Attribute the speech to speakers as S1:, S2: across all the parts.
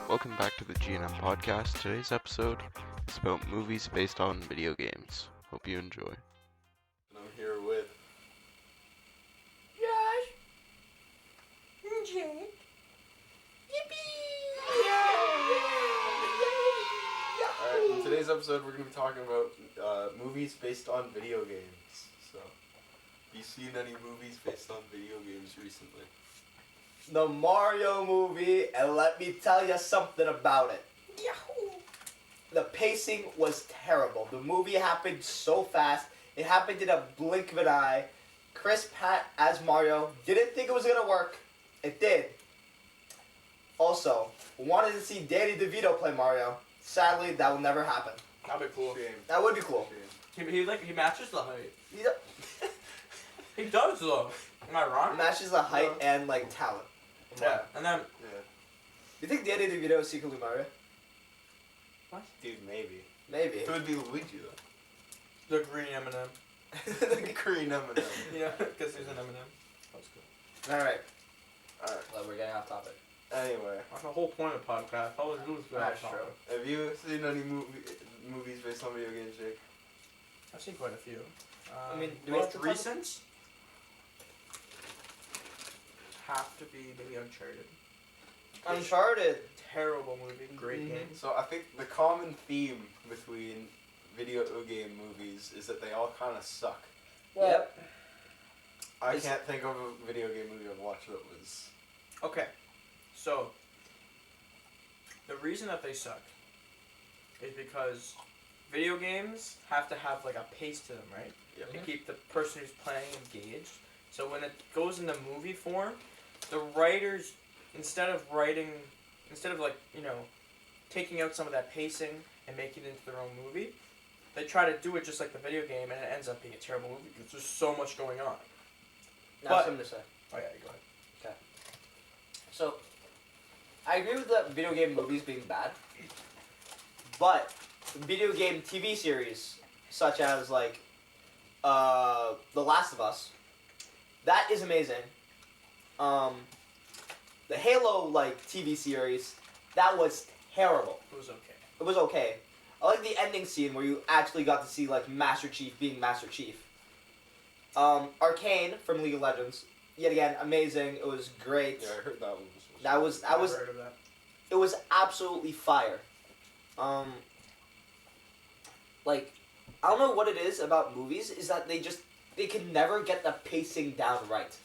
S1: Welcome back to the G&M podcast. Today's episode is about movies based on video games. Hope you enjoy.
S2: And I'm here with
S3: Josh. Jake. Yippee!
S2: Alright, in today's episode we're going to be talking about movies based on video games. So, have you seen any movies based on video games recently?
S3: The Mario movie, and let me tell you something about it. Yahoo! The pacing was terrible. The movie happened so fast. It happened in a blink of an eye. Chris Pratt as Mario didn't think it was gonna work. It did. Also, wanted to see Danny DeVito play Mario. Sadly, that will never happen.
S4: That'd be cool.
S2: Shame.
S3: That would be cool.
S2: Shame.
S4: He matches the height.
S3: He
S4: He does though. Am I wrong?
S3: matches the height and talent.
S4: Yeah. And then
S2: Yeah.
S3: You think Danny DeVito is secretly Mario?
S2: Dude, maybe.
S3: Maybe.
S2: It would be Luigi
S4: the green M&M.
S2: though. Green M&M.
S4: Yeah, because he's an M&M. That's cool.
S3: All right.
S2: Alright.
S3: Well, we're getting off topic.
S2: Anyway,
S4: That's the whole point of the podcast. All we do is
S3: That's
S4: talk.
S3: true.
S2: have you seen any movies based on video games, Jake?
S4: I've seen quite a few.
S3: I mean, do we have
S4: most
S3: to talk-
S4: recent have to be maybe Uncharted.
S3: Uncharted.
S4: Terrible movie, great
S3: Mhm.
S4: game.
S2: So I think the common theme between video game movies is that they all kind of suck.
S3: Yep.
S2: I
S4: Is-
S2: can't think of a video game movie I've watched that was...
S4: Okay, so the reason that they suck is because video games have to have like a pace to them, right?
S2: Yep.
S4: To keep the person who's playing engaged. So when it goes into movie form, the writers instead of taking out some of that pacing and making it into their own movie, they try to do it just like the video game, and it ends up being a terrible movie because there's so much going on.
S3: Now
S4: But-
S3: something to say.
S4: Oh yeah, you go ahead.
S3: So, I agree with the video game movies being bad, but video game TV series such as The Last of Us, that is amazing. The Halo TV series, that was terrible.
S4: It was okay.
S3: It was okay. I like the ending scene where you actually got to see Master Chief being Master Chief. Arcane from League of Legends, yet again amazing. It was great.
S2: Yeah, I heard that one.
S3: That was
S4: Never heard of that.
S3: it was absolutely fire. I don't know what it is about movies, is that they can never get the pacing down right.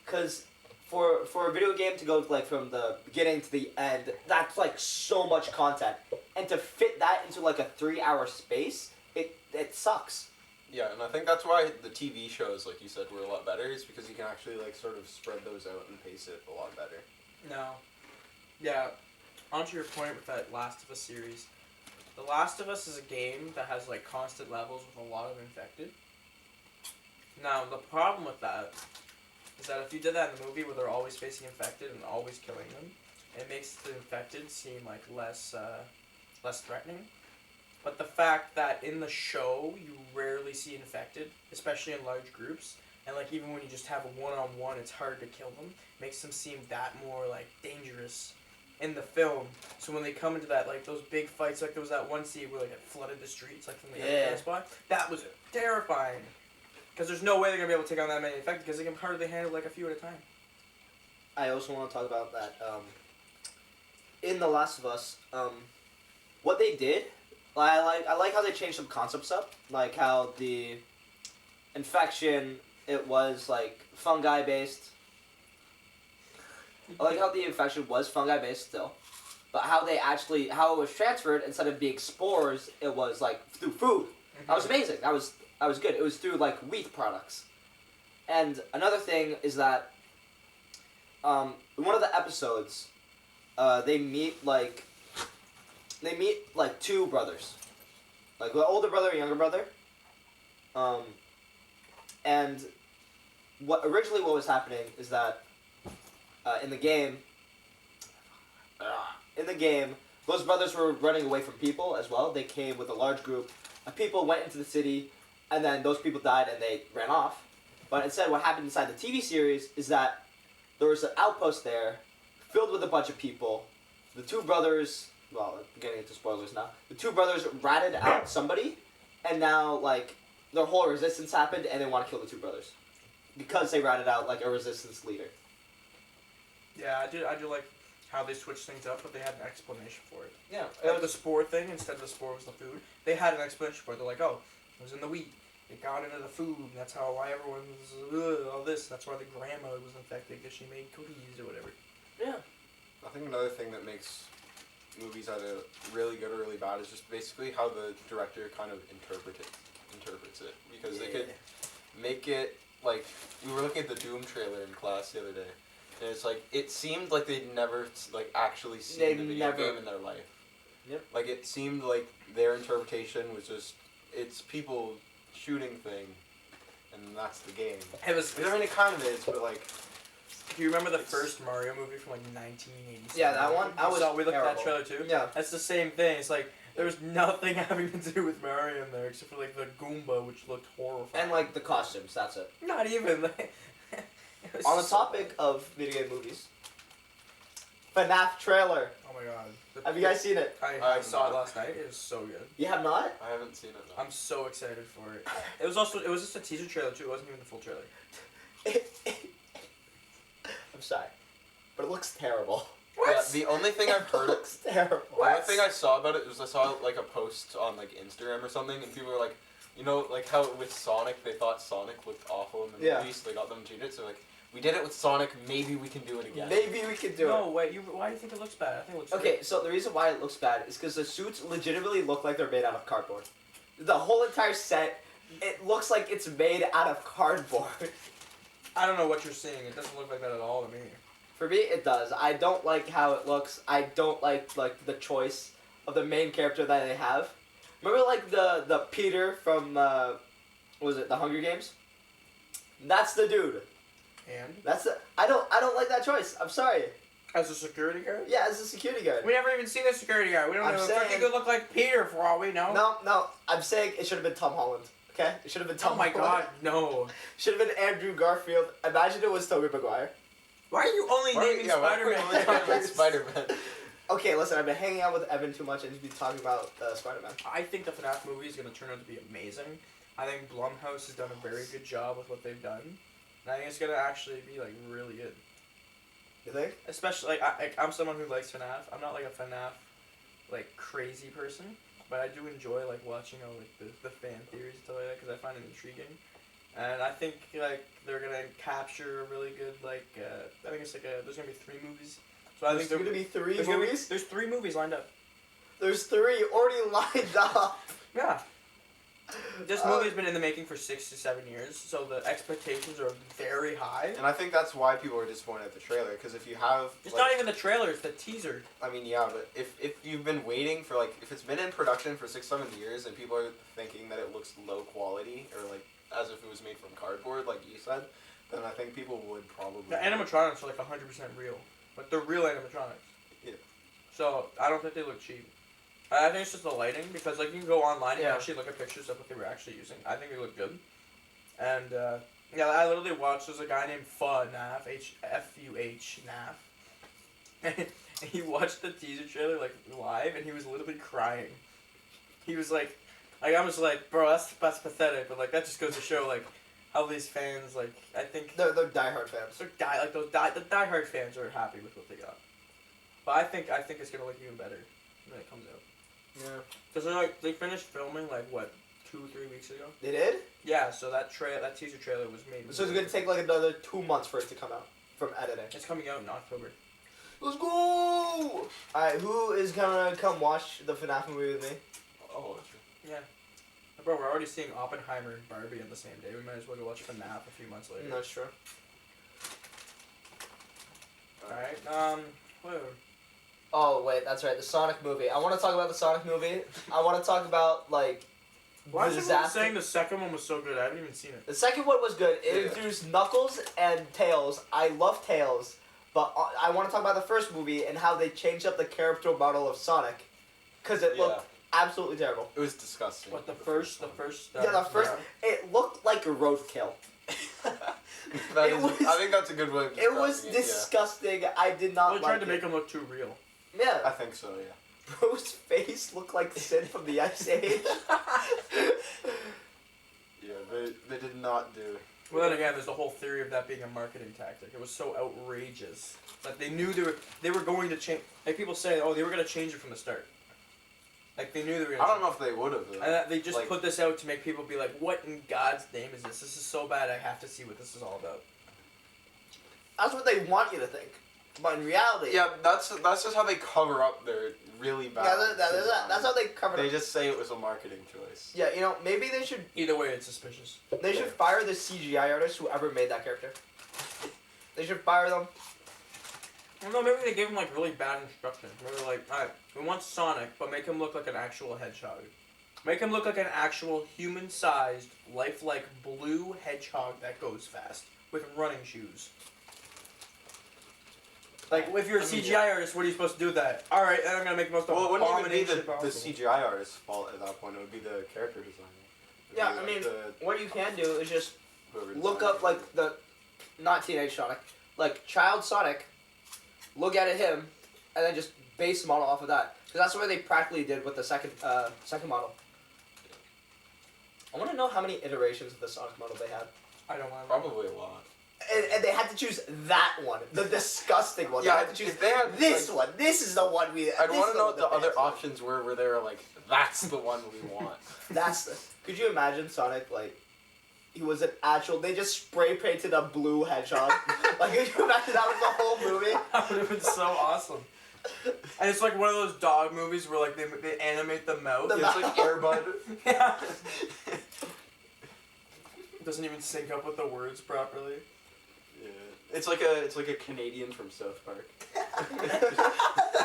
S3: Cause for a video game to go from the beginning to the end, that's so much content. And to fit that into a 3-hour space, it sucks.
S2: Yeah, and I think that's why the TV shows, like you said, were a lot better, is because you can actually sort of spread those out and pace it a lot better.
S4: No. Yeah. Onto your point with that Last of Us series. The Last of Us is a game that has constant levels with a lot of infected. Now the problem with that is that if you did that in the movie where they're always facing infected and always killing them, it makes the infected seem less threatening. But the fact that in the show you rarely see infected, especially in large groups, and even when you just have a one-on-one, it's hard to kill them, makes them seem that more dangerous in the film. So when they come into that those big fights, there was that one scene where it flooded the streets from the
S3: Yeah.
S4: spot. That was terrifying. Because there's no way they're gonna be able to take on that many infected because they can hardly handle a few at a time.
S3: I also want to talk about that. In The Last of Us, what they did, I like how they changed some concepts up, like how the infection, it was fungi based. I like how the infection was fungi based still, but how it was transferred, instead of being spores, it was through food. That was amazing. That was good. It was through wheat products. And another thing is that one of the episodes, they meet like two brothers, like an older brother and younger brother. And what was happening is that in the game, those brothers were running away from people as well. They came with a large group of people, went into the city, and then those people died and they ran off. But instead, what happened inside the TV series is that there was an outpost there filled with a bunch of people. The two brothers, well, I'm getting into spoilers now. The two brothers ratted out somebody, and now, like, their whole resistance happened, and they want to kill the two brothers. Because they ratted out, like, a resistance leader.
S4: Yeah, I do like how they switched things up, but they had an explanation for it.
S3: Yeah.
S4: The spore thing, instead of the spore was the food, they had an explanation for it. They're like, oh, it was in the wheat. It got into the food. That's why everyone's all this. That's why the grandma was infected because she made cookies or whatever.
S3: Yeah.
S2: I think another thing that makes movies either really good or really bad is just basically how the director kind of interprets it. Because they could make it, like, we were looking at the Doom trailer in class the other day, and it's like, it seemed like they'd never, like, actually seen the video game in their life.
S3: Yep.
S2: Like, it seemed like their interpretation was just, it's people shooting thing, and that's the game.
S4: It was.
S2: I mean, it kind of is, but, like...
S4: Do you remember the first Mario movie from, like, 1987?
S3: Yeah, that one?
S4: We looked at that trailer, too?
S3: Yeah.
S4: That's the same thing. It's like, there was nothing having to do with Mario in there except for, like, the Goomba, which looked horrifying.
S3: And, like, the costumes, that's it.
S4: Not even.
S3: On the topic of video game movies, FNAF trailer.
S4: Oh my god.
S3: Have you guys seen it?
S4: I saw it last night. It was so good.
S3: You have not?
S2: I haven't seen it, no.
S4: I'm so excited for it. It was just a teaser trailer, too. It wasn't even the full trailer.
S3: I'm sorry, but it looks terrible.
S4: What?
S2: Yeah, the only thing I've heard...
S3: It looks terrible.
S2: The only thing I saw about it was I saw, like, a post on, like, Instagram or something, and people were like, you know, like how with Sonic, they thought Sonic looked awful in the movie, so they got them to change it, so, like, we did it with Sonic, maybe we can do it again.
S3: Maybe we can do it.
S4: No, wait, why do you think it looks bad? I think it looks
S3: Okay,
S4: good.
S3: so the reason why it looks bad is because the suits legitimately look like they're made out of cardboard. The whole entire set, it looks like it's made out of cardboard.
S4: I don't know what you're seeing. It doesn't look like that at all to me.
S3: For me, it does. I don't like how it looks. I don't like the choice of the main character that they have. Remember, like, the Peter from, what was it, The Hunger Games? That's the dude.
S4: And?
S3: That's the... I don't like that choice. I'm sorry.
S4: As a security guard?
S3: Yeah, as a security guard.
S4: We never even seen a security guard. We don't know if he could look like Peter for all we know.
S3: No. I'm saying it should have been Tom Holland. Okay? It should have been Tom Holland.
S4: Oh my god, no.
S3: Should have been Andrew Garfield. Imagine it was Tobey Maguire.
S4: Why are you only naming Spider-Man?
S2: Spider-Man.
S3: Okay, listen, I've been hanging out with Evan too much and he's been talking about Spider-Man.
S4: I think the FNAF movie is going to turn out to be amazing. I think Blumhouse has done a very good job with what they've done. And I think it's going to actually be, like, really good.
S3: You think?
S4: Especially, like, I'm someone who likes FNAF. I'm not, like, a FNAF, like, crazy person. But I do enjoy, like, watching all, like, the fan theories and stuff like that because I find it intriguing. And I think, like, they're going to capture a really good, like, I think it's, like, there's going to be 3 movies. So I think
S3: there's going to be 3 movies?
S4: There's 3 movies lined up.
S3: There's 3 already lined up.
S4: Yeah. This movie has been in the making for 6 to 7 years, so the expectations are very high.
S2: And I think that's why people are disappointed at the trailer, because if you have...
S4: It's
S2: like,
S4: not even the trailer, it's the teaser.
S2: I mean, yeah, but if you've been waiting for, like, if it's been in production for 6-7 years and people are thinking that it looks low quality, or, like, as if it was made from cardboard, like you said, then I think people would probably...
S4: The animatronics are, like, 100% real. Like, they're real animatronics.
S2: Yeah.
S4: So, I don't think they look cheap. I think it's just the lighting, because, like, you can go online and
S3: Yeah.
S4: actually look at pictures of what they were actually using. I think they look good. And, yeah, I literally watched, there's a guy named FUNAF, F-U-H, Naf. And he watched the teaser trailer, like, live, and he was literally crying. He was like I was like, bro, that's pathetic, but, like, that just goes to show, like, how these fans, like, I think...
S3: They're diehard fans.
S4: The diehard fans are happy with what they got. But I think it's going to look even better when it comes out.
S3: Yeah.
S4: Because they finished filming, like, what, 2-3 weeks ago?
S3: They did?
S4: Yeah, so that teaser trailer was made.
S3: So it's going to take, like, another 2 months for it to come out from editing.
S4: It's coming out in October.
S3: Let's go! Alright, who is going to come watch the FNAF movie with me?
S2: Oh,
S4: Yeah. Bro, we're already seeing Oppenheimer and Barbie on the same day. We might as well go watch FNAF a few months later.
S3: That's true.
S4: Alright, whatever.
S3: Oh wait, that's right. The Sonic movie. I want to talk about the Sonic movie. I want to talk about like
S4: Why is everyone
S3: disaster.
S4: saying the second one was so good? I haven't even seen it.
S3: The second one was good. It
S2: Yeah.
S3: introduced Knuckles and Tails. I love Tails, but I want to talk about the first movie and how they changed up the character model of Sonic, because it looked absolutely terrible.
S2: It was disgusting.
S4: But the first.
S3: Yeah, the first. It looked like a roadkill.
S2: That
S3: It
S2: is-
S3: was-
S2: I think that's a good way of
S3: It was
S2: describing
S3: disgusting. I did not
S4: They
S3: like
S4: tried to
S3: it.
S4: make him look too real.
S2: I
S3: Yeah,
S2: think so, yeah.
S3: Bro's face looked like Sid from the Ice Age.
S2: Yeah, they did not do.
S4: Well, then again, there's the whole theory of that being a marketing tactic. It was so outrageous. Like, they knew they were going to change. Like, people say, oh, they were going to change it from the start. Like, they knew they were going to
S2: I don't know if they would have.
S4: And they just
S2: like-
S4: put this out to make people be like, what in God's name is this? This is so bad, I have to see what this is all about.
S3: That's what they want you to think, but in reality,
S2: Yeah, that's just how they cover up their really bad.
S3: that's how they cover
S2: They
S3: it.
S2: just say it was a marketing choice.
S3: Yeah, you know, maybe they should
S4: Either way, it's suspicious.
S3: fire the CGI artist whoever made that character. They should fire them.
S4: Well, no, maybe they gave him, like, really bad instructions. Maybe like, alright, we want Sonic, but make him look like an actual hedgehog. Make him look like an actual human-sized, lifelike blue hedgehog that goes fast with running shoes. Like, if you're a CGI artist, what are you supposed to do with that? Alright, then I'm gonna make the most
S2: Well, it wouldn't even be
S4: abomination
S2: the
S4: possible.
S2: CGI artist's fault at that point. It would be the character designer. It would
S3: Yeah,
S2: be,
S3: I
S2: like,
S3: mean,
S2: the-
S3: what you can do is just
S2: whoever
S3: look
S2: designed
S3: up like the, not Teenage Sonic, like Child Sonic. Look at him, and then just base model off of that. Because that's what they practically did with the second model. I want to know how many iterations of the Sonic model they had.
S4: I don't want to.
S2: Probably a lot.
S3: And they had to choose that one, the disgusting one.
S2: Yeah,
S3: they had to choose
S2: if they had,
S3: this
S2: like-
S3: one. This is the one we.
S2: I'd
S3: this
S2: want
S3: is
S2: to know
S3: one
S2: what the
S3: that
S2: other
S3: fans want.
S2: options were where they were like, that's the one we want.
S3: That's the. Could you imagine Sonic like? He was an actual. They just spray painted a blue hedgehog. Like, could you imagine that was the whole movie?
S4: That would have been so awesome. And it's like one of those dog movies where like they animate the mouth.
S3: The
S2: It's like Air Bud.
S4: Yeah. It doesn't even sync up with the words properly.
S2: Yeah. It's like a Canadian from South Park.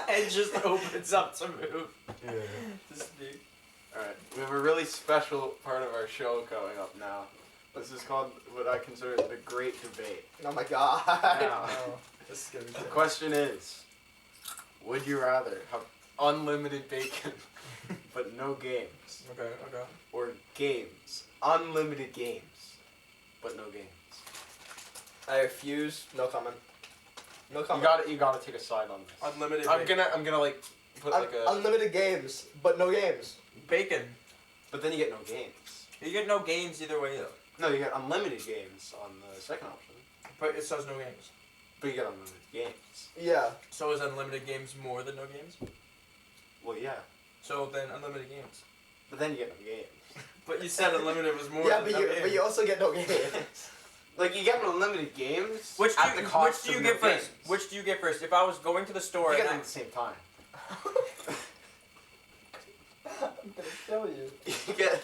S4: It just opens up to move.
S2: Yeah.
S4: To speak.
S2: Alright, we have a really special part of our show coming up now. This is called what I consider the Great Debate.
S3: Oh my god.
S2: Now,
S4: Oh, this is gonna be
S2: the
S4: good.
S2: question is, would you rather have unlimited bacon but no games?
S4: Okay.
S2: Or games, unlimited games, but no games?
S3: I refuse. No comment. No
S2: You
S3: comment.
S2: gotta take a side on this.
S4: Unlimited
S2: I'm gonna like put like a,
S3: Unlimited games, but no games.
S4: bacon.
S2: but then you get no games.
S4: You get no games either way though.
S2: No, you get unlimited games on the second option,
S4: But it says no games.
S2: but you get unlimited games.
S3: Yeah.
S4: So is unlimited games more than no games?
S2: Well, yeah,
S4: So then unlimited games.
S2: but then you get no games.
S4: But you said unlimited was more
S3: Yeah,
S4: than
S3: but
S4: no
S3: you
S4: games.
S3: but you also get no games.
S2: Like you get unlimited games
S4: Which
S2: at
S4: do
S2: the
S4: you,
S2: cost
S4: which do you
S2: of
S4: get
S2: no
S4: first?
S2: games.
S4: Which do you get first? If I was going to the store
S2: You
S4: and
S2: get them
S4: I,
S2: at the same time.
S3: I'm gonna kill you.
S2: You get.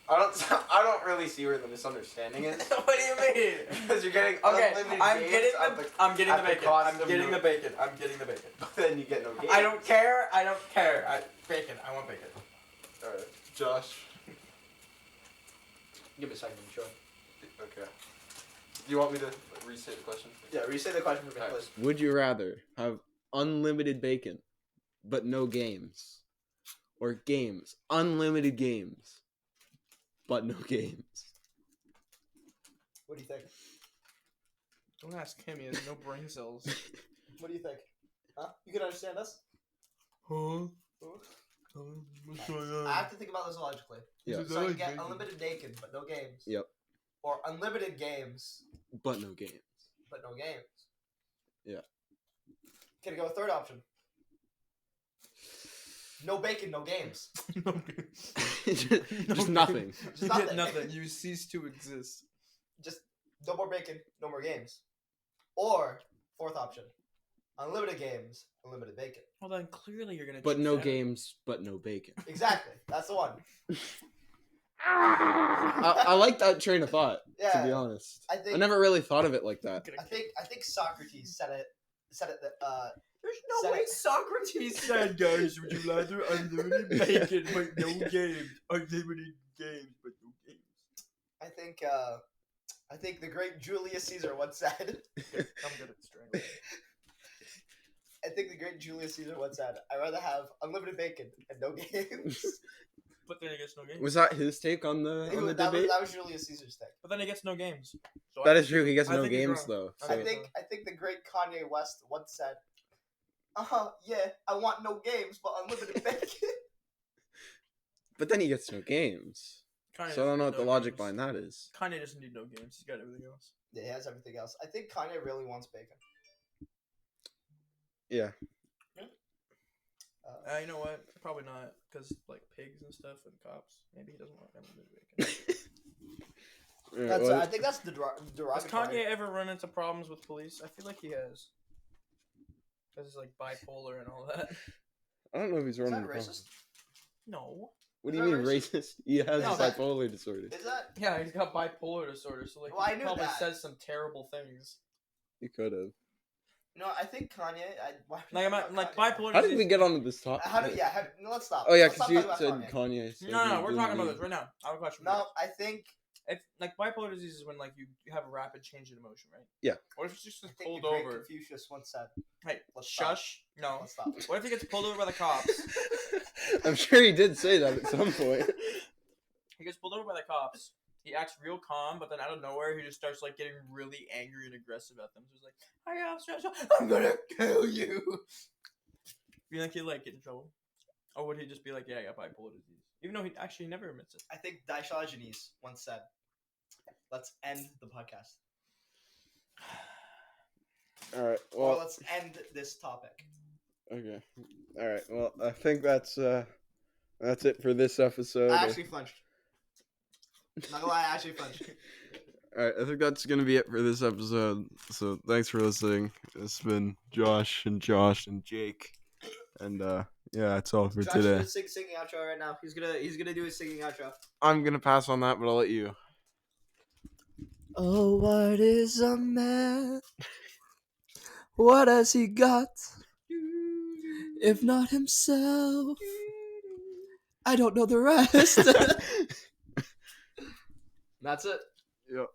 S2: I don't really see where the misunderstanding is.
S4: what do you mean?
S2: Because you're getting
S4: Okay,
S2: unlimited
S4: I'm
S2: games
S4: getting
S2: at
S4: the I'm getting
S2: at
S4: the
S2: the
S4: bacon.
S2: cost
S4: I'm
S2: of
S4: getting
S2: no-
S4: the bacon. I'm getting the bacon.
S2: But then you get no games.
S4: I don't care. I don't care. Bacon. I want bacon.
S2: Alright, Josh.
S3: Give me a second, sure.
S2: Okay. Do you want me to restate the question?
S3: Yeah, restate the question for me,
S2: Alright.
S3: please.
S1: Would you rather have unlimited bacon, but no games? Or games, unlimited games, but no games?
S3: What do you think?
S4: Don't ask him. He has no brain cells.
S3: What do you think? Huh? You can understand us?
S4: Huh?
S3: I have to think about this logically.
S1: Yeah.
S3: So you get unlimited bacon, but no games.
S1: Yep.
S3: Or unlimited games,
S1: But no games.
S3: but no games.
S1: Yeah.
S3: Can I go a third option? No bacon, no games.
S1: Just nothing.
S3: Just
S4: You
S3: nothing.
S4: get nothing. You cease to exist.
S3: Just no more bacon, no more games. Or fourth option, unlimited games, unlimited bacon.
S4: Well, then clearly you're gonna.
S1: But
S4: choose
S1: no
S4: that.
S1: games, but no bacon.
S3: Exactly, that's the one.
S1: I like that train of thought,
S3: Yeah,
S1: to be honest.
S3: I think
S1: I never really thought of it like that.
S3: I think Socrates said it
S4: There's no
S3: Said
S4: way
S3: it.
S4: Socrates said, guys, would you rather unlimited bacon but no games? Unlimited games but no games.
S3: I think the great Julius Caesar once said.
S4: I'm good at strangling.
S3: I think the great Julius Caesar once said, "I'd rather have unlimited bacon and no games."
S4: But then he gets no games.
S1: Was that his take on the debate?
S3: That was Julius Caesar's thing.
S4: But then he gets no games. So
S1: That
S4: I
S1: is true. He gets
S4: I
S1: no
S4: think he's
S1: games
S4: wrong.
S1: though.
S4: I
S1: So.
S3: I think the great Kanye West once said, yeah, I want no games but unlimited bacon.
S1: But then he gets no games.
S4: Kanye
S1: So I don't know what
S4: doesn't
S1: the
S4: need no
S1: logic
S4: games.
S1: behind that is.
S4: Kanye doesn't need no games. He's got everything else.
S3: Yeah, he has everything else. I think Kanye really wants bacon.
S1: Yeah.
S4: You know what? Probably not, because like pigs and stuff and cops. Maybe he doesn't want unlimited bacon.
S1: Alright,
S3: That's,
S1: well,
S3: I think that's the
S4: Has
S3: derogatory.
S4: Kanye ever run into problems with police? I feel like he has. Because he's like bipolar and all that.
S1: I don't know if he's
S3: Is
S1: running.
S3: that
S1: a problem.
S3: racist?
S4: No.
S1: What do
S3: Is
S1: you
S3: that
S1: mean
S3: racist?
S1: racist? He has
S3: No,
S1: bipolar disorder.
S3: Is that?
S4: Yeah, he's got bipolar disorder, so like
S3: Well, I
S4: he
S3: knew
S4: probably
S3: that.
S4: says some terrible things.
S1: He could have.
S3: No, I think Kanye.
S4: Like, like
S3: Kanye.
S4: bipolar
S1: How
S4: disease.
S1: did we get onto this topic?
S3: No, let's stop.
S1: Oh yeah,
S3: Let's
S1: because
S3: stop
S1: you
S3: talking
S1: said
S3: about Kanye.
S1: Kanye. said
S4: No,
S1: he
S4: we're
S1: didn't
S4: talking about
S1: need-
S4: this right now. I have a question. for
S3: No, I think.
S4: you. If like bipolar disease is when like you have a rapid change in emotion, right?
S1: Yeah.
S4: What if it's just
S3: I think
S4: pulled
S3: the great
S4: over?
S3: Confucius once said.
S4: Hey,
S3: Let's stop.
S4: shush. No.
S3: Let's stop.
S4: What if he gets pulled over by the cops?
S1: I'm sure he did say that at some point.
S4: He gets pulled over by the cops. He acts real calm, but then out of nowhere, he just starts like getting really angry and aggressive at them. So he's like, "Hey, officer, I'm gonna kill you." You think he'd like get in trouble, or would he just be like, "Yeah, I got bipolar disease," even though he actually never admits it?
S3: I think Diogenes once said, "Let's end the podcast."
S1: All right.
S3: Or
S1: Well.
S3: let's end this topic.
S1: Okay. All right. Well, I think that's it for this episode.
S3: I actually flinched. Not gonna lie, I actually flinched.
S1: All right. I think that's gonna be it for this episode. So thanks for listening. It's been Josh and Jake, and yeah, that's all for
S3: Josh
S1: today.
S3: is singing outro right now. He's gonna do his singing outro.
S1: I'm gonna pass on that, but I'll let you.
S3: Oh, what is a man? What has he got? If not himself, I don't know the rest. That's it.
S1: Yep.